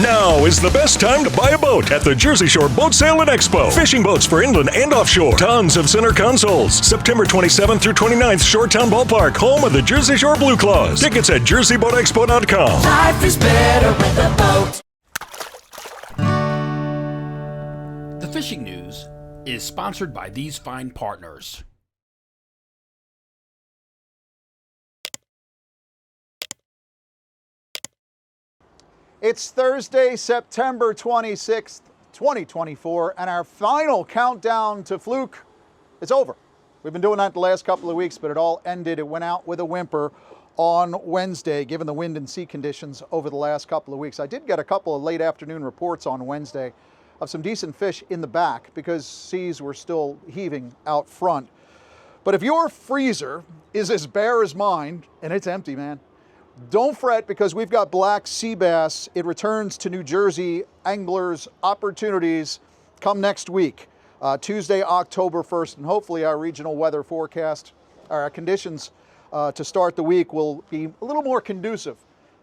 Now is the best time to buy a boat at the Jersey Shore Boat Sale and Expo. Fishing boats for inland and offshore. Tons of center consoles. September 27th through 29th, Shoretown Ballpark, home of the Jersey Shore Blue Claws. Tickets at jerseyboatexpo.com. Life is better with a boat. The Fishing News is sponsored by these fine partners. It's Thursday, September 26th, 2024, and our final countdown to Fluke is over. We've been doing that the last couple of weeks, but it all ended. It went out with a whimper on Wednesday, given the wind and sea conditions over the last couple of weeks. I did get a couple of late afternoon reports on Wednesday of some decent fish in the back because seas were still heaving out front. But if your freezer is as bare as mine, and it's empty, man, don't fret, because we've got black sea bass. It returns to New Jersey anglers' opportunities come next week, Tuesday, October 1st, and hopefully our regional weather forecast, our conditions to start the week will be a little more conducive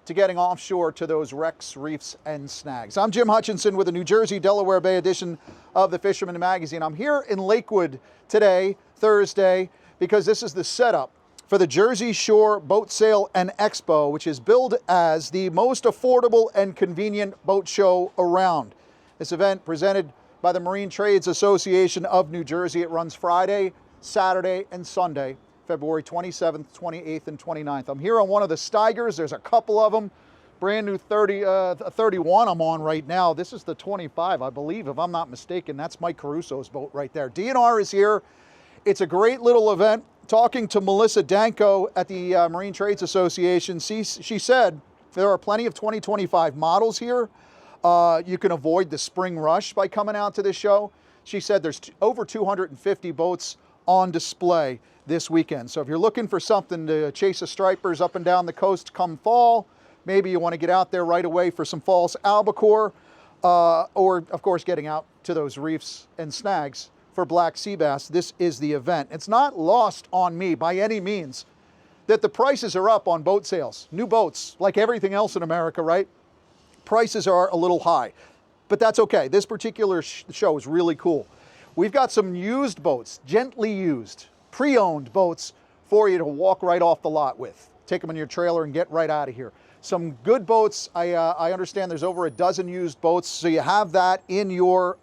to getting offshore to those wrecks, reefs, and snags. I'm Jim Hutchinson with the New Jersey, Delaware Bay edition of the Fisherman magazine. I'm here in Lakewood today, Thursday, because this is the setup for the Jersey Shore Boat Sale and Expo, which is billed as the most affordable and convenient boat show around. This event presented by the Marine Trades Association of New Jersey. It runs Friday, Saturday, and Sunday, February 27th, 28th, and 29th. I'm here on one of the Steigers. There's a couple of them. Brand new 31 I'm on right now. This is the 25, I believe, if I'm not mistaken. That's Mike Caruso's boat right there. DNR is here. It's a great little event. Talking to Melissa Danko at the Marine Trades Association, she said there are plenty of 2025 models here. You can avoid the spring rush by coming out to this show. She said there's over 250 boats on display this weekend. So if you're looking for something to chase the stripers up and down the coast come fall, maybe you want to get out there right away for some false albacore, or of course getting out to those reefs and snags for black sea bass, this is the event. It's not lost on me by any means that the prices are up on boat sales. New boats, like everything else in America, right? Prices are a little high, but that's okay. This particular show is really cool. We've got some used boats, gently used, pre-owned boats for you to walk right off the lot with. Take them in your trailer and get right out of here. Some good boats. I understand there's over a dozen used boats, so you have that in your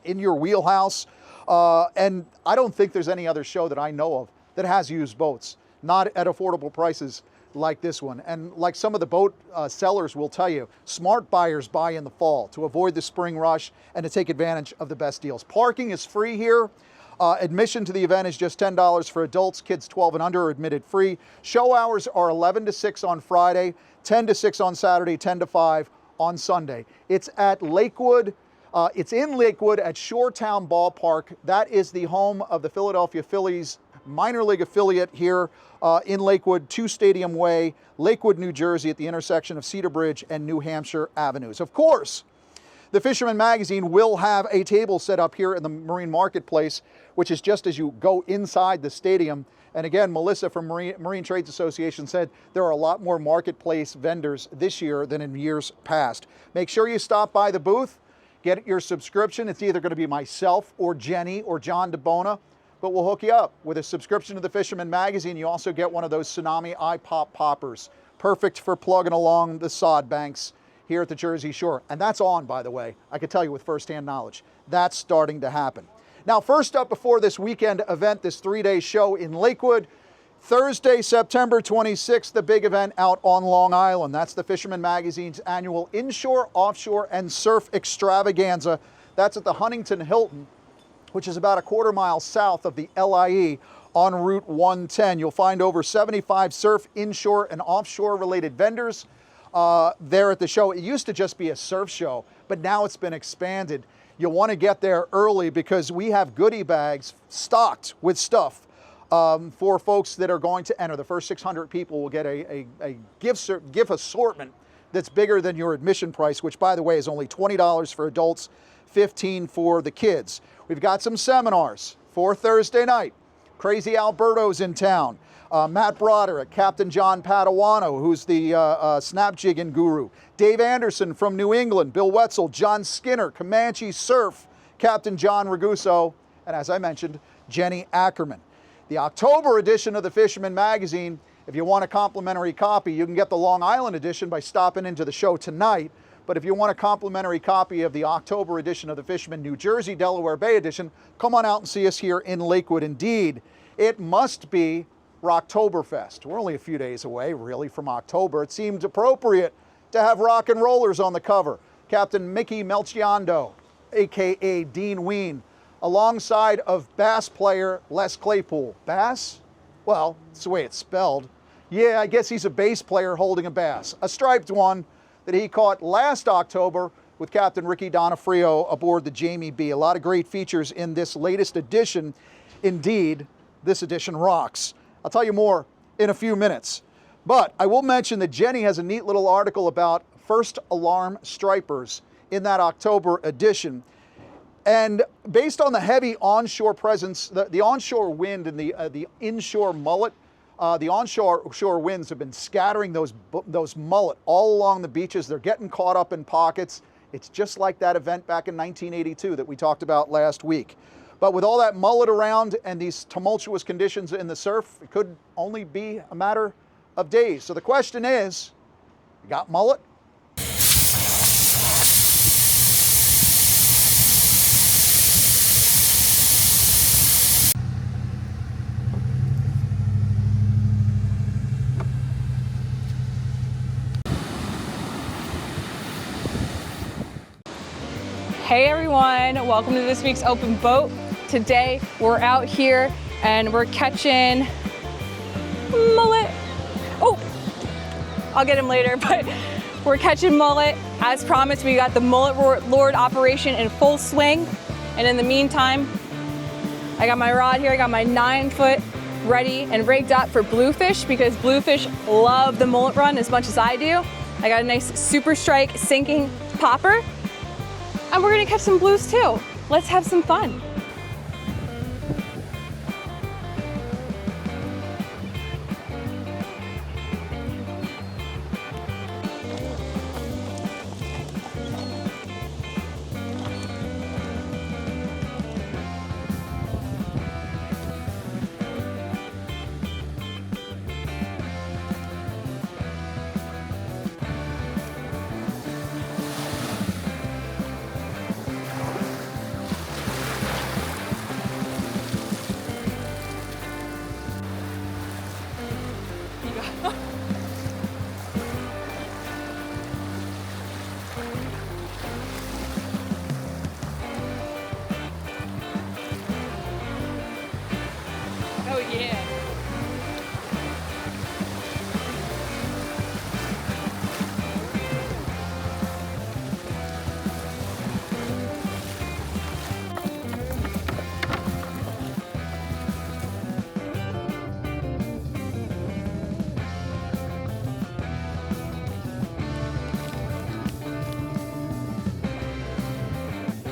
wheelhouse. And I don't think there's any other show that I know of that has used boats, not at affordable prices like this one. And like some of the boat sellers will tell you, smart buyers buy in the fall to avoid the spring rush and to take advantage of the best deals. Parking is free here. Admission to the event is just $10 for adults. Kids 12 and under are admitted free. Show hours are 11 to 6 on Friday, 10 to 6 on Saturday, 10 to 5 on Sunday. It's at Lakewood. It's in Lakewood at Shoretown Ballpark. That is the home of the Philadelphia Phillies minor league affiliate here in Lakewood, 2 Stadium Way, Lakewood, New Jersey, at the intersection of Cedar Bridge and New Hampshire Avenues. Of course, the Fisherman magazine will have a table set up here in the Marine Marketplace, which is just as you go inside the stadium. And again, Melissa from Marine Trades Association said there are a lot more marketplace vendors this year than in years past. Make sure you stop by the booth, get your subscription. It's either going to be myself or Jenni or John DeBona, but we'll hook you up with a subscription to the Fisherman magazine. You also get one of those Tsunami iPop poppers, perfect for plugging along the sod banks here at the Jersey Shore. And that's on, by the way. I can tell you with firsthand knowledge. That's starting to happen. Now, first up before this weekend event, this 3-day show in Lakewood, Thursday, September 26th, the big event out on Long Island. That's the Fisherman magazine's annual Inshore, Offshore, and Surf Extravaganza. That's at the Huntington Hilton, which is about a quarter mile south of the LIE on Route 110. You'll find over 75 surf, inshore, and offshore related vendors there at the show. It used to just be a surf show, but now it's been expanded. You'll want to get there early because we have goodie bags stocked with stuff for folks that are going to enter. The first 600 people will get a gift assortment that's bigger than your admission price, which, by the way, is only $20 for adults, $15 for the kids. We've got some seminars for Thursday night. Crazy Alberto's in town. Matt Broderick, Captain John Padawano, who's the snap jigging guru. Dave Anderson from New England, Bill Wetzel, John Skinner, Comanche Surf, Captain John Raguso, and as I mentioned, Jenni Ackerman. The October edition of the Fisherman magazine, if you want a complimentary copy, you can get the Long Island edition by stopping into the show tonight. But if you want a complimentary copy of the October edition of the Fisherman New Jersey, Delaware Bay edition, come on out and see us here in Lakewood. Indeed, it must be Rocktoberfest. We're only a few days away, really, from October. It seemed appropriate to have rock and rollers on the cover. Captain Mickey Melchiondo, a.k.a. Dean Ween, alongside of bass player Les Claypool. Bass? Well, it's the way it's spelled. Yeah, I guess he's a bass player holding a bass. A striped one that he caught last October with Captain Ricky Donofrio aboard the Jamie B. A lot of great features in this latest edition. Indeed, this edition rocks. I'll tell you more in a few minutes. But I will mention that Jenni has a neat little article about first alarm stripers in that October edition. And based on the heavy onshore presence, the onshore wind and the inshore mullet, the onshore winds have been scattering those mullet all along the beaches. They're getting caught up in pockets. It's just like that event back in 1982 that we talked about last week. But with all that mullet around and these tumultuous conditions in the surf, it could only be a matter of days. So the question is, you got mullet? Hey everyone, welcome to this week's Open Boat. Today we're out here and we're catching mullet. Oh, I'll get him later, but we're catching mullet. As promised, we got the Mullet Lord operation in full swing. And in the meantime, I got my rod here, I got my 9-foot ready and rigged up for bluefish because bluefish love the mullet run as much as I do. I got a nice Super Strike sinking popper. And we're gonna catch some blues too. Let's have some fun. Oh yeah.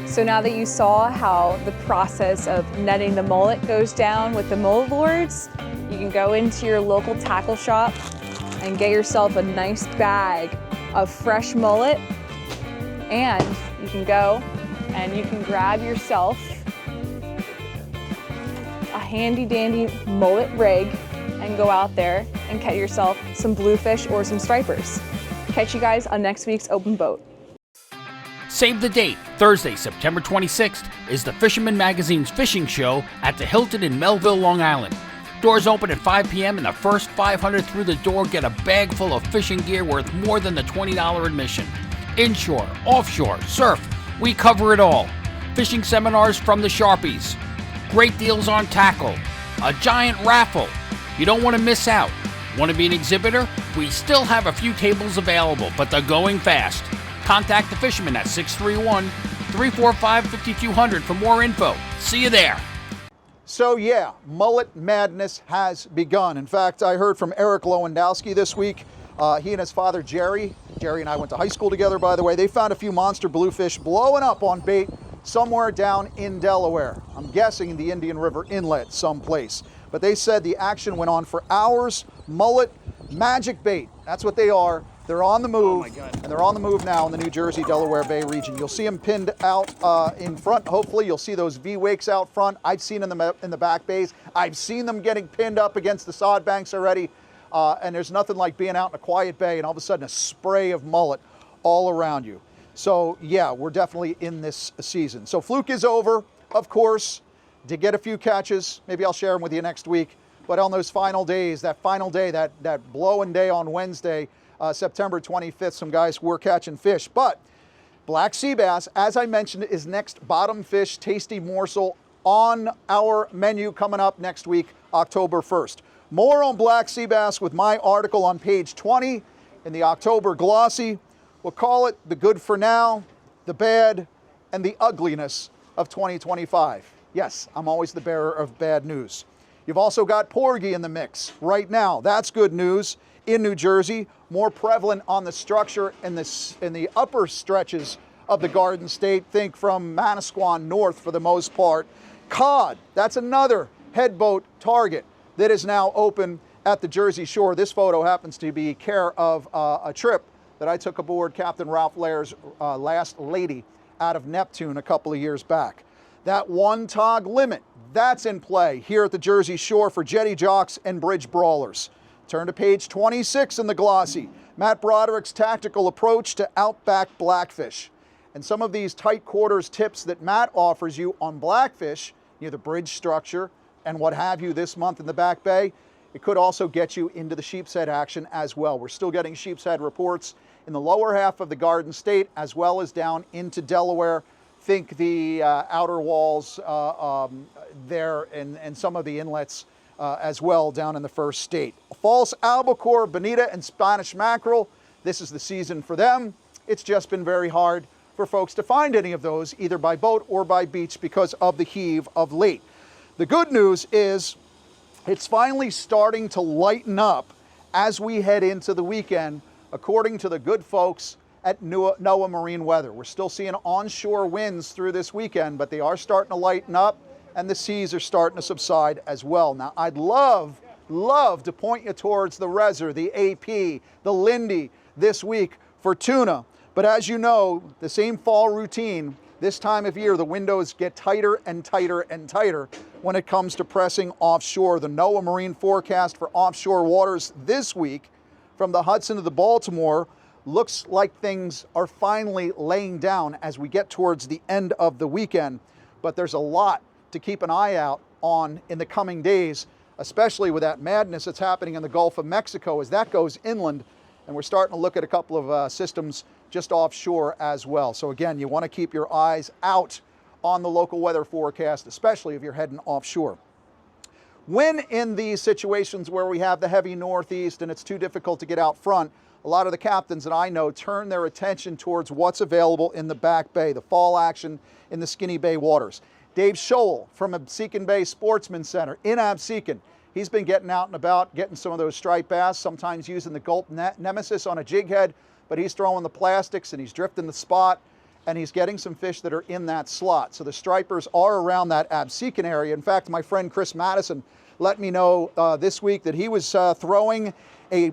So now that you saw how the process of netting the mullet goes down with the mullet lords, you can go into your local tackle shop and get yourself a nice bag of fresh mullet. And you can go and you can grab yourself a handy dandy mullet rig and go out there and catch yourself some bluefish or some stripers. Catch you guys on next week's Open Boat. Save the date. Thursday, September 26th is the Fisherman Magazine's fishing show at the Hilton in Melville, Long Island. Doors open at 5 p.m. and the first 500 through the door get a bag full of fishing gear worth more than the $20 admission. Inshore, offshore, surf, we cover it all. Fishing seminars from the Sharpies. Great deals on tackle. A giant raffle. You don't want to miss out. Want to be an exhibitor? We still have a few tables available, but they're going fast. Contact the Fisherman at 631-345-5200 for more info. See you there. So yeah, mullet madness has begun. In fact, I heard from Eric Lewandowski this week. He and his father, Jerry and I went to high school together, by the way. They found a few monster bluefish blowing up on bait somewhere down in Delaware. I'm guessing the Indian River Inlet someplace. but they said the action went on for hours. Mullet, magic bait, that's what they are. They're on the move, and they're on the move now in the New Jersey, Delaware Bay region. You'll see them pinned out in front. Hopefully, you'll see those V-wakes out front. I've seen them in the back bays. I've seen them getting pinned up against the sod banks already, and there's nothing like being out in a quiet bay and all of a sudden a spray of mullet all around you. So, yeah, we're definitely in this season. So, fluke is over, of course. Did get a few catches. Maybe I'll share them with you next week. But on those final days, that final day, that blowing day on Wednesday, September 25th, some guys were catching fish. But black sea bass, as I mentioned, is next bottom fish, tasty morsel on our menu coming up next week, October 1st. More on black sea bass with my article on page 20 in the October glossy. We'll call it the good for now, the bad, and the ugliness of 2025. Yes, I'm always the bearer of bad news. You've also got porgy in the mix right now. That's good news in New Jersey, more prevalent on the structure in the upper stretches of the Garden State. Think from Manasquan north for the most part. Cod, that's another headboat target that is now open at the Jersey Shore. This photo happens to be care of a trip that I took aboard Captain Ralph Lair's last lady out of Neptune a couple of years back. That one tog limit, that's in play here at the Jersey Shore for jetty jocks and bridge brawlers. Turn to page 26 in the glossy. Matt Broderick's tactical approach to outback blackfish. And some of these tight quarters tips that Matt offers you on blackfish, near the bridge structure and what have you this month in the Back Bay, it could also get you into the sheepshead action as well. We're still getting sheepshead reports in the lower half of the Garden State as well as down into Delaware. Think the outer walls there and some of the inlets as well down in the first state. False albacore, bonita, and Spanish mackerel. This is the season for them. It's just been very hard for folks to find any of those, either by boat or by beach, because of the heave of late. The good news is it's finally starting to lighten up as we head into the weekend, according to the good folks at NOAA Marine Weather. We're still seeing onshore winds through this weekend, but they are starting to lighten up, and the seas are starting to subside as well. Now, I'd love to point you towards the Reser, the AP, the Lindy this week for tuna. But as you know, the same fall routine, this time of year, the windows get tighter and tighter and tighter when it comes to pressing offshore. The NOAA Marine forecast for offshore waters this week from the Hudson to the Baltimore looks like things are finally laying down as we get towards the end of the weekend. But there's a lot to keep an eye out on in the coming days, especially with that madness that's happening in the Gulf of Mexico as that goes inland. And we're starting to look at a couple of systems just offshore as well. So again, you want to keep your eyes out on the local weather forecast, especially if you're heading offshore. When in these situations where we have the heavy northeast and it's too difficult to get out front, a lot of the captains that I know turn their attention towards what's available in the Back Bay, the fall action in the Skinny Bay waters. Dave Scholl from Absecon Bay Sportsman Center in Absecon. He's been getting out and about, getting some of those striped bass, sometimes using the Gulp Nemesis on a jig head, but he's throwing the plastics and he's drifting the spot, and he's getting some fish that are in that slot. So the stripers are around that Absecon area. In fact, my friend Chris Madison let me know this week that he was throwing a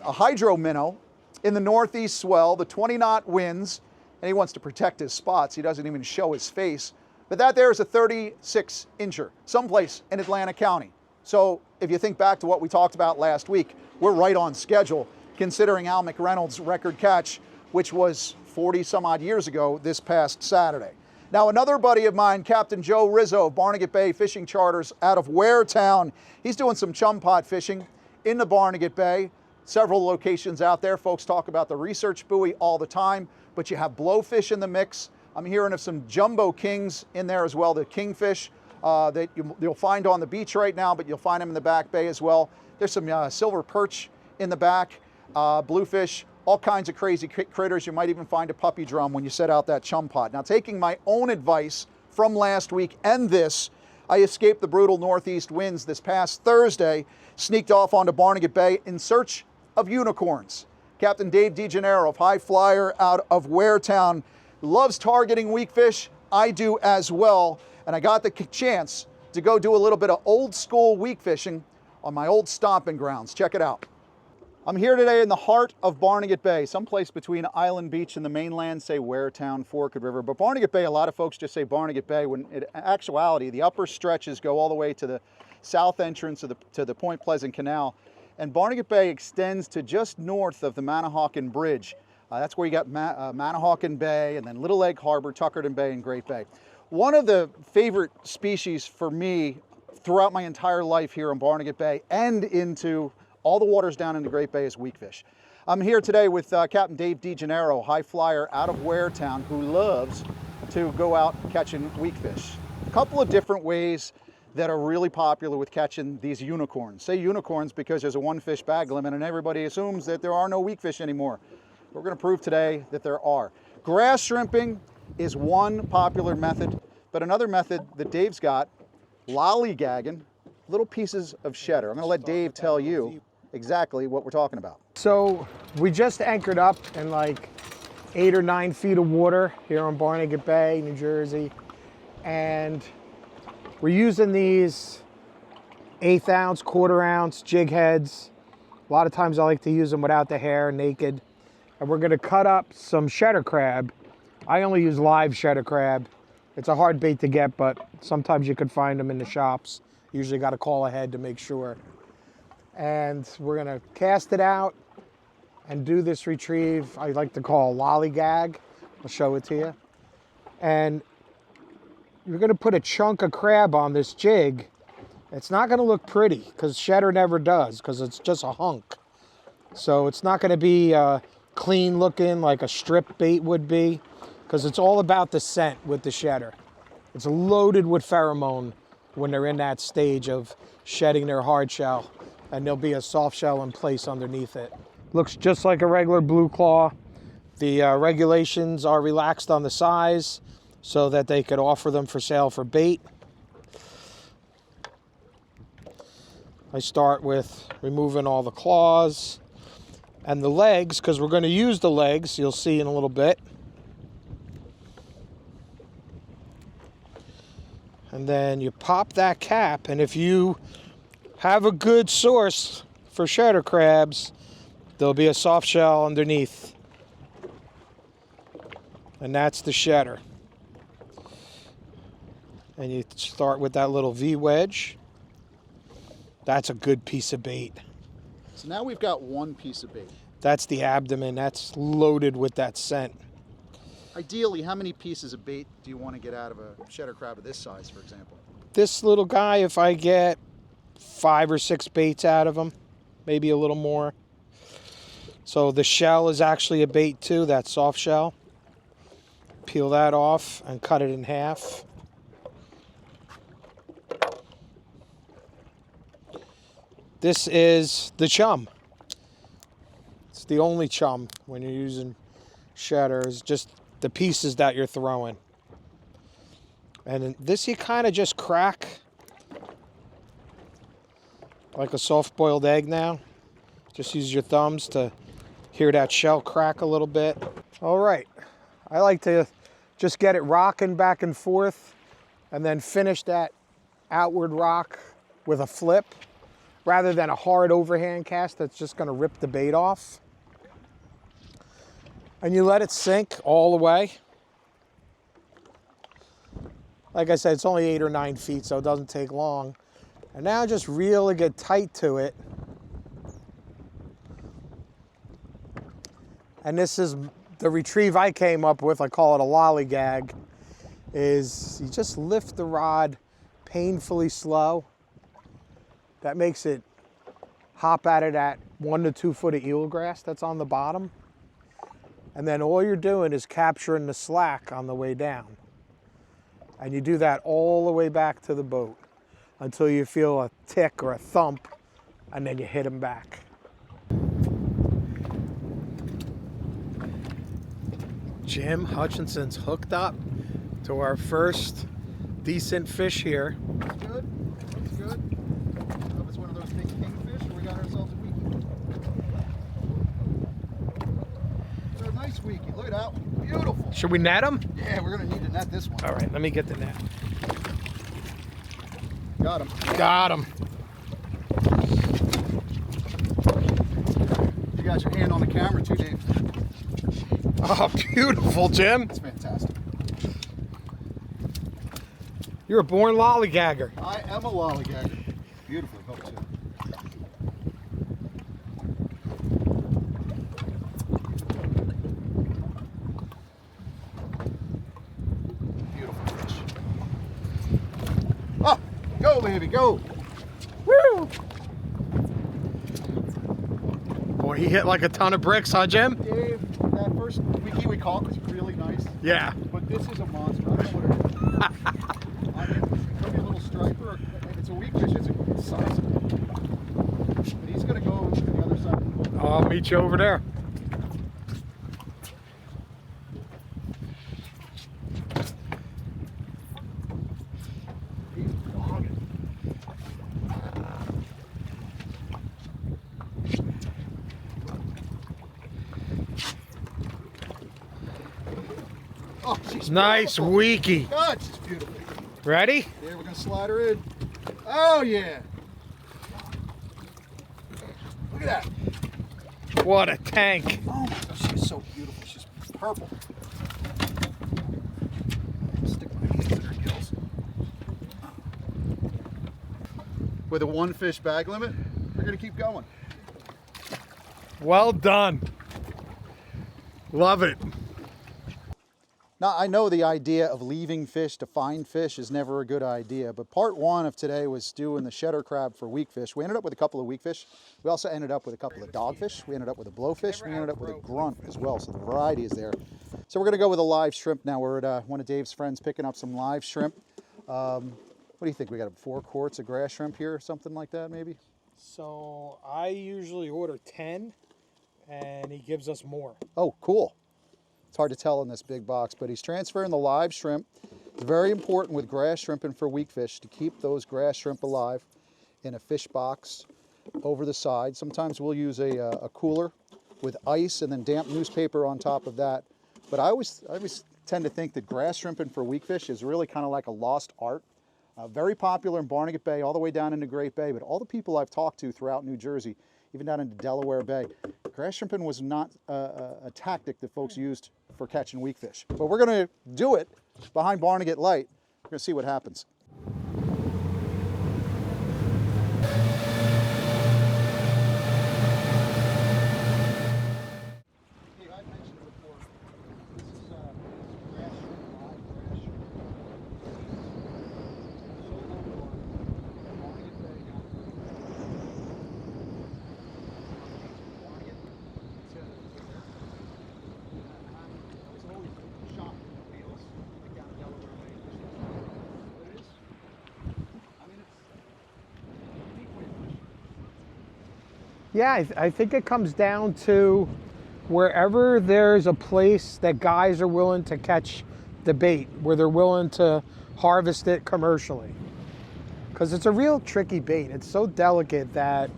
hydro minnow in the northeast swell, the 20-knot winds, and he wants to protect his spots. He doesn't even show his face. But that there is a 36-incher, someplace in Atlantic County. So if you think back to what we talked about last week, we're right on schedule, considering Al McReynolds' record catch, which was 40 some odd years ago this past Saturday. Now, another buddy of mine, Captain Joe Rizzo of Barnegat Bay Fishing Charters out of Waretown, he's doing some chum pot fishing in the Barnegat Bay. Several locations out there. Folks talk about the research buoy all the time, but you have blowfish in the mix. I'm hearing of some jumbo kings in there as well, the kingfish that you'll find on the beach right now, but you'll find them in the Back Bay as well. There's some silver perch in the back, bluefish, all kinds of crazy critters. You might even find a puppy drum when you set out that chum pot. Now, taking my own advice from last week and this, I escaped the brutal northeast winds this past Thursday, sneaked off onto Barnegat Bay in search of unicorns. Captain Dave DeGennaro of High Flyer out of Waretown loves targeting weakfish. I do as well. And I got the chance to go do a little bit of old school weak fishing on my old stomping grounds. Check it out. I'm here today in the heart of Barnegat Bay, someplace between Island Beach and the mainland, say Waretown, Forked River. But Barnegat Bay, a lot of folks just say Barnegat Bay, when in actuality, the upper stretches go all the way to the south entrance of to the Point Pleasant Canal. And Barnegat Bay extends to just north of the Manahawkin Bridge. That's where you got Manahawkin Bay, and then Little Egg Harbor, Tuckerton Bay, and Great Bay. One of the favorite species for me throughout my entire life here in Barnegat Bay and into all the waters down into Great Bay is weakfish. I'm here today with Captain Dave DeGennaro, high flyer out of Waretown, who loves to go out catching weakfish. A couple of different ways that are really popular with catching these unicorns. Say unicorns because there's a one fish bag limit and everybody assumes that there are no weakfish anymore. We're going to prove today that there are. Grass shrimping is one popular method, but another method that Dave's got, lollygagging, little pieces of shedder. I'm going to let Dave tell you exactly what we're talking about. So we just anchored up in like 8 or 9 feet of water here on Barnegat Bay, New Jersey, and we're using these 1/8 ounce, 1/4 ounce jig heads. A lot of times I like to use them without the hair, naked. And we're gonna cut up some cheddar crab. I only use live cheddar crab. It's a hard bait to get, but sometimes you could find them in the shops. Usually got to call ahead to make sure. And we're gonna cast it out and do this retrieve I like to call lollygag. I'll show it to you. And you're gonna put a chunk of crab on this jig. It's not gonna look pretty because cheddar never does, because it's just a hunk. So it's not gonna be clean looking like a strip bait would be, because it's all about the scent with the cheddar. It's loaded with pheromone when they're in that stage of shedding their hard shell, and there'll be a soft shell in place underneath it. Looks just like a regular blue claw. The regulations are relaxed on the size so that they could offer them for sale for bait. I start with removing all the claws and the legs, because we're going to use the legs, you'll see in a little bit. And then you pop that cap, and if you have a good source for cheddar crabs, there'll be a soft shell underneath. And that's the cheddar. And you start with that little V-wedge. That's a good piece of bait. So now we've got one piece of bait. That's the abdomen. That's loaded with that scent. Ideally, how many pieces of bait do you want to get out of a cheddar crab of this size, for example? This little guy, if I get 5 or 6 baits out of him, maybe a little more. So the shell is actually a bait too, that soft shell. Peel that off and cut it in half. This is the chum. It's the only chum when you're using cheddar, is just the pieces that you're throwing. And this you kind of just crack like a soft-boiled egg now. Just use your thumbs to hear that shell crack a little bit. All right, I like to just get it rocking back and forth and then finish that outward rock with a flip, rather than a hard overhand cast that's just gonna rip the bait off. And you let it sink all the way. Like I said, it's only 8 or 9 feet, so it doesn't take long. And now just really get tight to it. And this is the retrieve I came up with. I call it a lollygag. Is you just lift the rod painfully slow. That makes it hop at it at 1 to 2 foot of eelgrass that's on the bottom. And then all you're doing is capturing the slack on the way down. And you do that all the way back to the boat until you feel a tick or a thump, and then you hit them back. Jim Hutchinson's hooked up to our first decent fish here. Looks good. Looks good. I hope it's one of those big kingfish, or we got ourselves a weakie. It's a nice weakie. Look at that one. Beautiful. Should we net him? Yeah, we're gonna need to net this one. All right, let me get the net. Got him. Got him. You got your hand on the camera too, Dave. Oh, beautiful, Jim. That's fantastic. You're a born lollygagger. I am a lollygagger. Beautifully hooked too. Beautiful fish. Oh, go baby, go. Woo! Boy, he hit like a ton of bricks, huh, Jim? Dave, that first wiki we caught was really nice. Yeah. But this is a monster. I don't know what it is. I mean, it's maybe a little striper. If it's a weakfish, it's a size. But he's going to go to the other side. I'll meet you over there. He's dogging. Oh, she's Nice beautiful. weekie. God, she's beautiful. Ready? There, we're going to slide her in. Oh, yeah. Look at that. What a tank. Oh, my gosh, she's so beautiful. She's purple. Stick my hands in her gills. With a one fish bag limit, we're going to keep going. Well done. Love it. Now, I know the idea of leaving fish to find fish is never a good idea, but part one of today was doing the cheddar crab for weakfish. We ended up with a couple of weakfish. We also ended up with a couple of dogfish. We ended up with a blowfish. We ended up with a grunt as well, so the variety is there. So we're going to go with a live shrimp now. We're at one of Dave's friends picking up some live shrimp. What do you think? We got 4 quarts of grass shrimp here, something like that maybe? So I usually order 10 and he gives us more. Oh, cool. It's hard to tell in this big box, but he's transferring the live shrimp. It's very important with grass shrimp and for weakfish to keep those grass shrimp alive in a fish box over the side. Sometimes we'll use a cooler with ice and then damp newspaper on top of that. But I always tend to think that grass shrimping for weakfish is really kind of like a lost art. Very popular in Barnegat Bay, all the way down into Great Bay, but all the people I've talked to throughout New Jersey, even down into Delaware Bay, grass shrimping was not a tactic that folks used for catching weakfish. But we're going to do it behind Barnegat Light. We're going to see what happens. Yeah, I think it comes down to wherever there's a place that guys are willing to catch the bait, where they're willing to harvest it commercially. Because it's a real tricky bait. It's so delicate that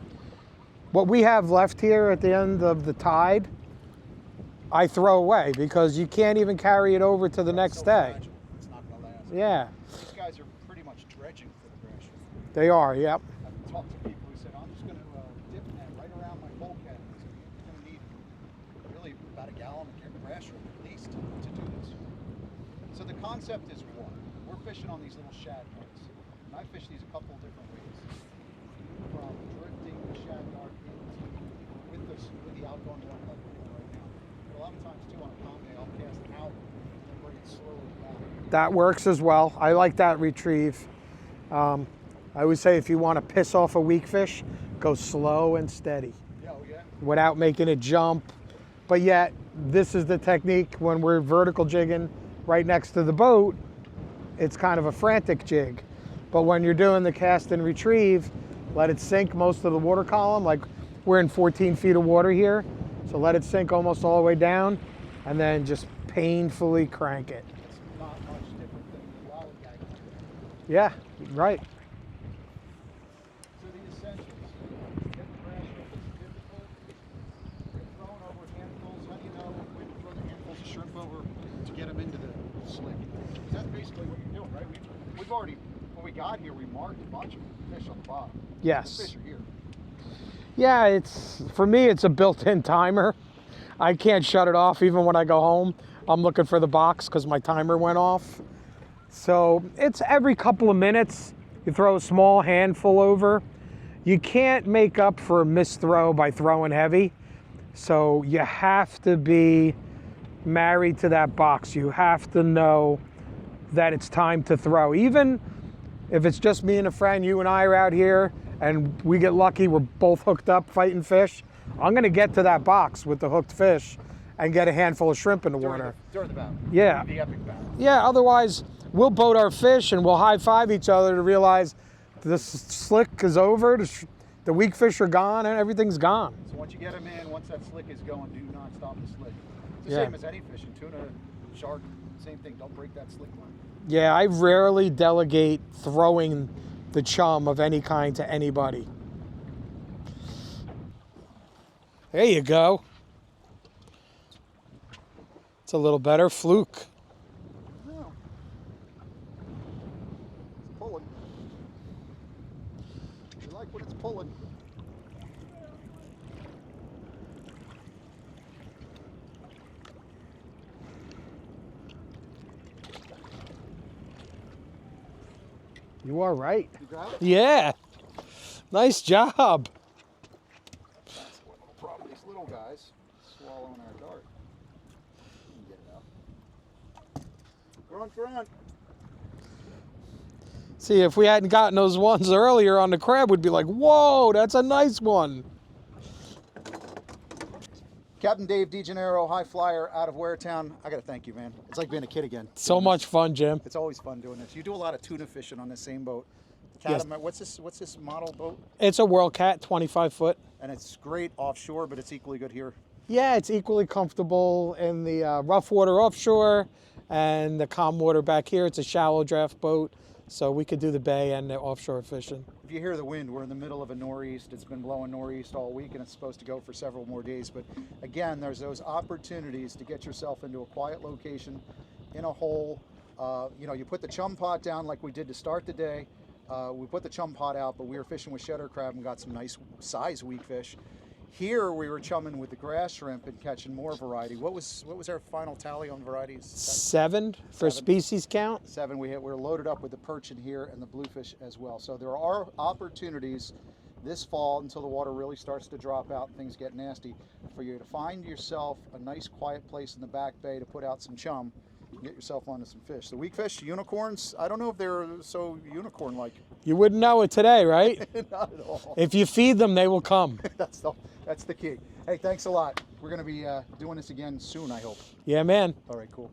what we have left here at the end of the tide, I throw away because you can't even carry it over to the next day. It's not going to last. Yeah. These guys are pretty much dredging for the grass shrimp. They are, yep. I've talked to people who said, I'm just going to dip net right around my bulkhead. You're going to need really about a gallon of grass shrimp at least to do this. So the concept is one. We're fishing on these little shad darts. And I fish these a couple of different ways. From drifting the shad dart with the outgoing one like we're doing right now. But a lot of times too on a calm day I'll cast out and bring it slowly back. That works as well. I like that retrieve. I would say if you want to piss off a weakfish, go slow and steady without making it jump. But yet, this is the technique when we're vertical jigging right next to the boat, it's kind of a frantic jig. But when you're doing the cast and retrieve, let it sink most of the water column. Like we're in 14 feet of water here, so let it sink almost all the way down and then just painfully crank it. It's not much different than the lollygag. Yeah, right. So the essentials. Get the grass shrimp is difficult. They're thrown over handfuls. How do you know when to throw the handfuls of shrimp over to get them into the slick? Because that's basically what you're doing, right? We've already when we got here, we marked a bunch of fish on the bottom. Yes. The fish are here. Yeah, for me, it's a built-in timer. I can't shut it off even when I go home. I'm looking for the box because my timer went off. So it's every couple of minutes, you throw a small handful over. You can't make up for a missed throw by throwing heavy. So you have to be married to that box. You have to know that it's time to throw. Even if it's just me and a friend, you and I are out here and we get lucky, we're both hooked up fighting fish, I'm gonna get to that box with the hooked fish and get a handful of shrimp in the water. During the battle. Yeah. The epic battle. Yeah, otherwise we'll boat our fish and we'll high five each other to realize this slick is over, the weak fish are gone and everything's gone. So once you get them in, once that slick is going, do not stop the slick. It's the Yeah. same as any fishing, tuna, shark, same thing, don't break that slick line. Yeah, I rarely delegate throwing the chum of any kind to anybody. There you go. It's a little better, fluke. No. It's pulling. You like when it's pulling. You are right. You got it? Yeah. Nice job. That's one little problem. These little guys swallowing our dart. You can get it out. Grunt, grunt. See, if we hadn't gotten those ones earlier on the crab, we'd be like, whoa, that's a nice one. Captain Dave DeGennaro, high flyer out of Waretown. I got to thank you, man. It's like being a kid again. So much fun, Jim. It's always fun doing this. You do a lot of tuna fishing on the same boat. Yes. Catamaran. What's this model boat? It's a World Cat, 25 foot. And it's great offshore, but it's equally good here. Yeah, it's equally comfortable in the rough water offshore and the calm water back here. It's a shallow draft boat, so we could do the bay and the offshore fishing. If you hear the wind, we're in the middle of a nor'east. It's been blowing nor'east all week, and it's supposed to go for several more days. But again, there's those opportunities to get yourself into a quiet location, in a hole. You put the chum pot down like we did to start the day. We put the chum pot out, but we were fishing with cheddar crab and got some nice size weakfish. Here we were chumming with the grass shrimp and catching more variety. What was our final tally on varieties? 7 for species count. 7 we hit. We're loaded up with the perch in here and the bluefish as well. So there are opportunities this fall until the water really starts to drop out and things get nasty for you to find yourself a nice quiet place in the back bay to put out some chum and get yourself onto some fish. The weakfish, unicorns, I don't know if they're so unicorn-like. You wouldn't know it today, right? Not at all. If you feed them, they will come. That's the key. Hey, thanks a lot. We're going to be doing this again soon, I hope. Yeah, man. All right, cool.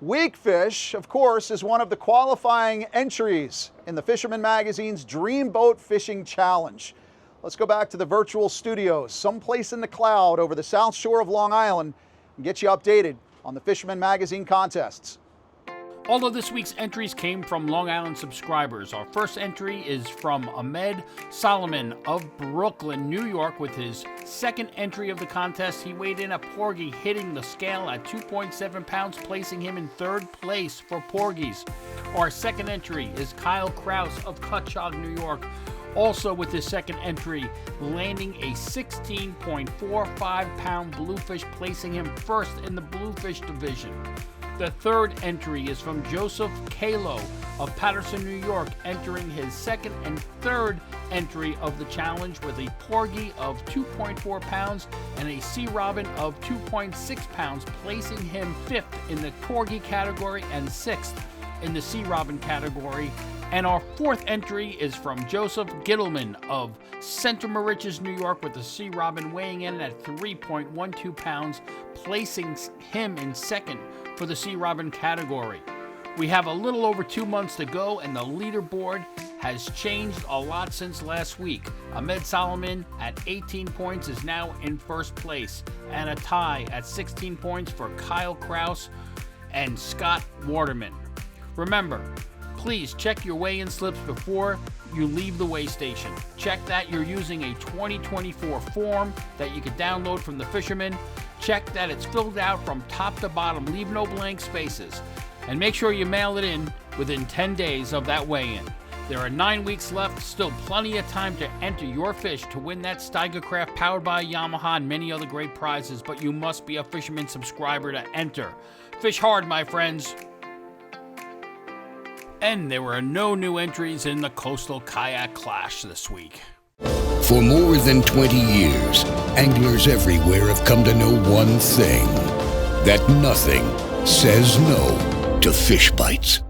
Weakfish, of course, is one of the qualifying entries in the Fisherman Magazine's Dreamboat Fishing Challenge. Let's go back to the virtual studios, someplace in the cloud over the south shore of Long Island, and get you updated on the Fisherman Magazine contests. All of this week's entries came from Long Island subscribers. Our first entry is from Ahmed Solomon of Brooklyn, New York, with his second entry of the contest. He weighed in a porgy, hitting the scale at 2.7 pounds, placing him in third place for porgies. Our second entry is Kyle Kraus of Cutchogue, New York, also with his second entry, landing a 16.45 pound bluefish, placing him first in the bluefish division. The third entry is from Joseph Kalo of Patterson, New York, entering his second and third entry of the challenge with a porgy of 2.4 pounds and a sea robin of 2.6 pounds, placing him fifth in the porgy category and sixth in the sea robin category. And our fourth entry is from Joseph Gittleman of Center Moriches, New York, with the sea robin weighing in at 3.12 pounds, placing him in second for the sea robin category. We have a little over 2 months to go, and the leaderboard has changed a lot since last week. Ahmed Solomon at 18 points is now in first place, and a tie at 16 points for Kyle Kraus and Scott Waterman. Remember, please check your weigh-in slips before you leave the weigh station. Check that you're using a 2024 form that you can download from the Fisherman. Check that it's filled out from top to bottom. Leave no blank spaces. And make sure you mail it in within 10 days of that weigh-in. There are 9 weeks left, still plenty of time to enter your fish to win that Steigercraft powered by Yamaha and many other great prizes, but you must be a Fisherman subscriber to enter. Fish hard, my friends. And there were no new entries in the Coastal Kayak Clash this week. For more than 20 years, anglers everywhere have come to know one thing: that nothing says no to fish bites.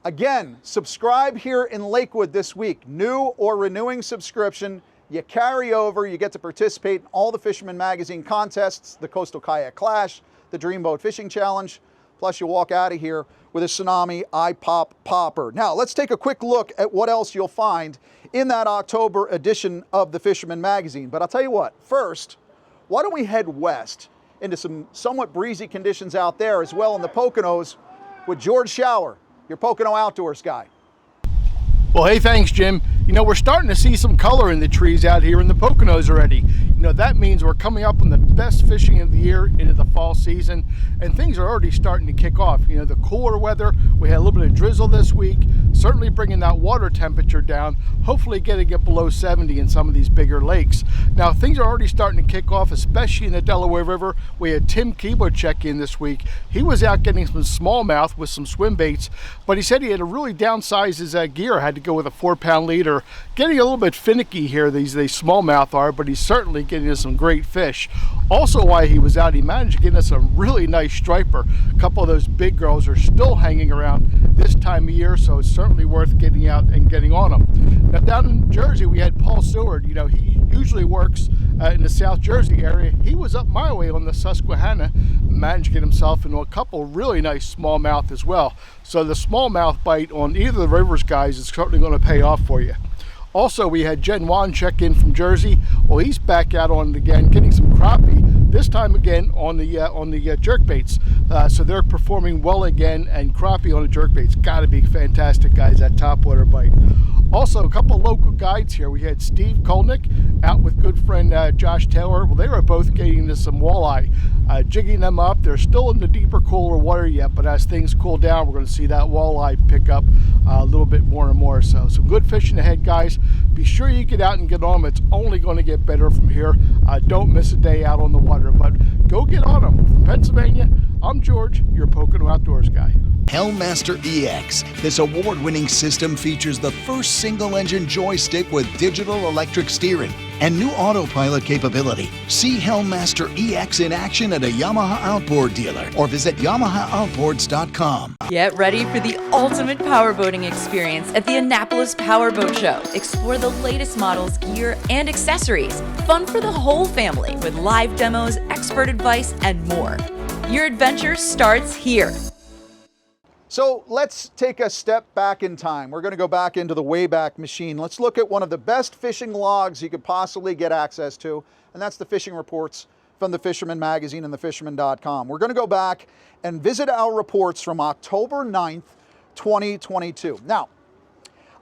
Again, subscribe here in Lakewood this week. New or renewing subscription. You carry over, you get to participate in all the Fisherman Magazine contests, the Coastal Kayak Clash, the Dreamboat Fishing Challenge, plus you walk out of here with a Tsunami iPop popper. Now, let's take a quick look at what else you'll find in that October edition of the Fisherman Magazine. But I'll tell you what, first, why don't we head west into some somewhat breezy conditions out there as well in the Poconos with George Shower, your Pocono Outdoors Guy. Well, hey, thanks, Jim. You know, we're starting to see some color in the trees out here in the Poconos already. You know, that means we're coming up on the best fishing of the year into the fall season, and things are already starting to kick off. You know, the cooler weather, we had a little bit of drizzle this week, certainly bringing that water temperature down, hopefully getting it below 70 in some of these bigger lakes. Now, things are already starting to kick off, especially in the Delaware River. We had Tim Keebler check in this week. He was out getting some smallmouth with some swim baits, but he said he had to really downsize his gear, had to go with a 4-pound leader. Getting a little bit finicky here, these smallmouth are, but he's certainly getting us some great fish. Also, while he was out, he managed to get us a really nice striper. A couple of those big girls are still hanging around this time of year, so it's certainly worth getting out and getting on them. Now, down in Jersey, we had Paul Seward. You know, he usually works in the South Jersey area. He was up my way on the Susquehanna, managed to get himself into a couple really nice smallmouth as well. So the smallmouth bite on either of the rivers, guys, is certainly going to pay off for you. Also, we had Jen Wan check in from Jersey. Well, he's back out on it again, getting some crappie, this time again on the jerkbaits. So they're performing well again, and crappie on the jerkbaits. Got to be fantastic, guys, that topwater bite. Also, a couple local guides here. We had Steve Kolnick out with good friend Josh Taylor. Well, they were both getting into some walleye, jigging them up. They're still in the deeper, cooler water yet, but as things cool down, we're going to see that walleye pick up a little bit more and more. So some good fishing ahead, guys. Be sure you get out and get on them. It's only going to get better from here. Don't miss a day out on the water, but go get on them. From Pennsylvania, I'm George, your Pocono Outdoors Guy. Hellmaster EX. This award-winning system features the first single-engine joystick with digital electric steering and new autopilot capability. See Hellmaster EX in action at a Yamaha outboard dealer or visit YamahaOutboards.com. Get ready for the ultimate powerboating experience at the Annapolis Powerboat Show. Explore the latest models, gear, and accessories. Fun for the whole family with live demos, expert advice, and more. Your adventure starts here. So let's take a step back in time. We're going to go back into the Wayback Machine. Let's look at one of the best fishing logs you could possibly get access to, and that's the fishing reports from the Fisherman Magazine and thefisherman.com. We're going to go back and visit our reports from October 9th, 2022. Now,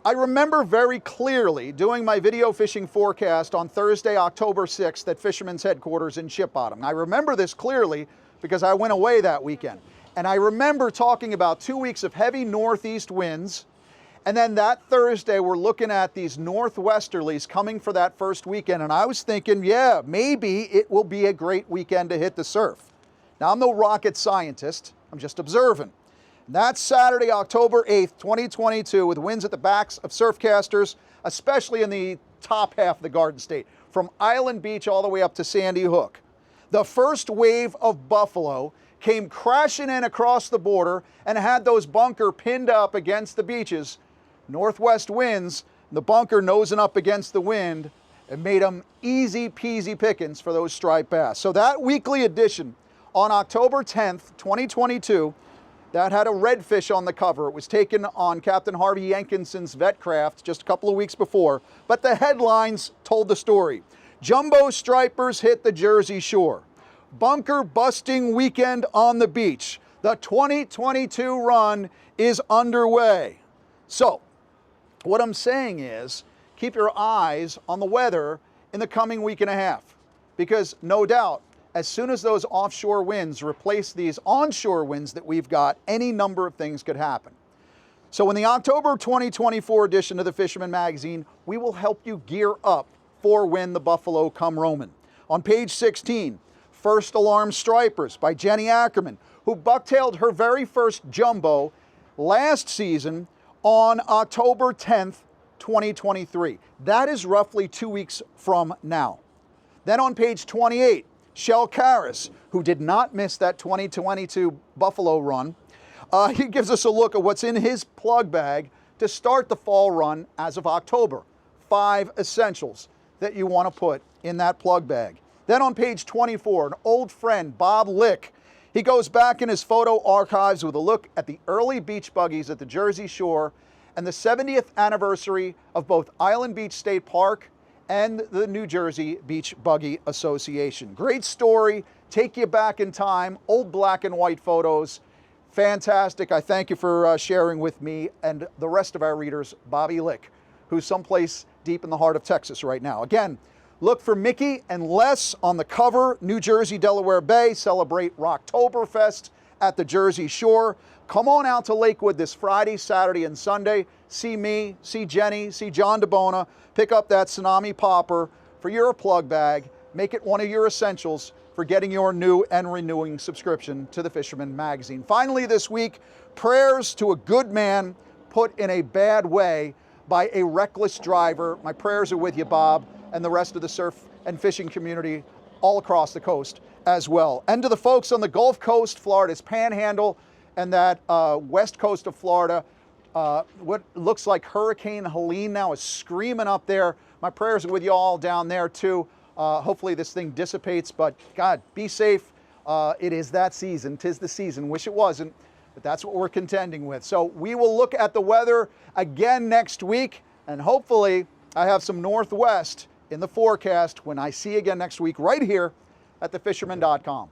I remember very clearly doing my video fishing forecast on Thursday, October 6th at Fisherman's headquarters in Ship Bottom. I remember this clearly because I went away that weekend. And I remember talking about 2 weeks of heavy northeast winds. And then that Thursday, we're looking at these northwesterlies coming for that first weekend. And I was thinking, yeah, maybe it will be a great weekend to hit the surf. Now, I'm no rocket scientist. I'm just observing. And that's Saturday, October 8th, 2022, with winds at the backs of surfcasters, especially in the top half of the Garden State, from Island Beach all the way up to Sandy Hook. The first wave of buffalo came crashing in across the border and had those bunker pinned up against the beaches. Northwest winds, the bunker nosing up against the wind, it made them easy peasy pickings for those striped bass. So that weekly edition on October 10th, 2022, that had a redfish on the cover. It was taken on Captain Harvey Jenkinson's Vetcraft just a couple of weeks before, but the headlines told the story. Jumbo stripers hit the Jersey Shore. Bunker busting weekend on the beach. The 2022 run is underway. So, what I'm saying is, keep your eyes on the weather in the coming week and a half, because no doubt, as soon as those offshore winds replace these onshore winds that we've got, any number of things could happen. So in the October 2024 edition of the Fisherman magazine, we will help you gear up for when the buffalo come roaming. On page 16, First Alarm Stripers by Jenni Ackerman, who bucktailed her very first jumbo last season on October 10th, 2023. That is roughly 2 weeks from now. Then on page 28, Shell Karras, who did not miss that 2022 Buffalo run, he gives us a look at what's in his plug bag to start the fall run as of October. 5 essentials that you want to put in that plug bag. Then on page 24, an old friend, Bob Lick, he goes back in his photo archives with a look at the early beach buggies at the Jersey Shore and the 70th anniversary of both Island Beach State Park and the New Jersey Beach Buggy Association. Great story, take you back in time, old black and white photos. Fantastic. I thank you for sharing with me and the rest of our readers, Bobby Lick, who's someplace deep in the heart of Texas right now. Again, look for Mickey and Les on the cover. New Jersey, Delaware Bay, celebrate Rocktoberfest at the Jersey Shore. Come on out to Lakewood this Friday, Saturday, and Sunday. See me, see Jenni, see John DeBona. Pick up that Tsunami Popper for your plug bag. Make it one of your essentials for getting your new and renewing subscription to the Fisherman magazine. Finally this week, prayers to a good man put in a bad way by a reckless driver. My prayers are with you, Bob, and the rest of the surf and fishing community all across the coast as well. And to the folks on the Gulf Coast, Florida's Panhandle, and that west coast of Florida, what looks like Hurricane Helene now is screaming up there. My prayers are with you all down there too. Hopefully this thing dissipates, but God, be safe. It is that season. 'Tis the season. Wish it wasn't, but that's what we're contending with. So we will look at the weather again next week, and hopefully I have some northwest in the forecast when I see you again next week right here at thefisherman.com.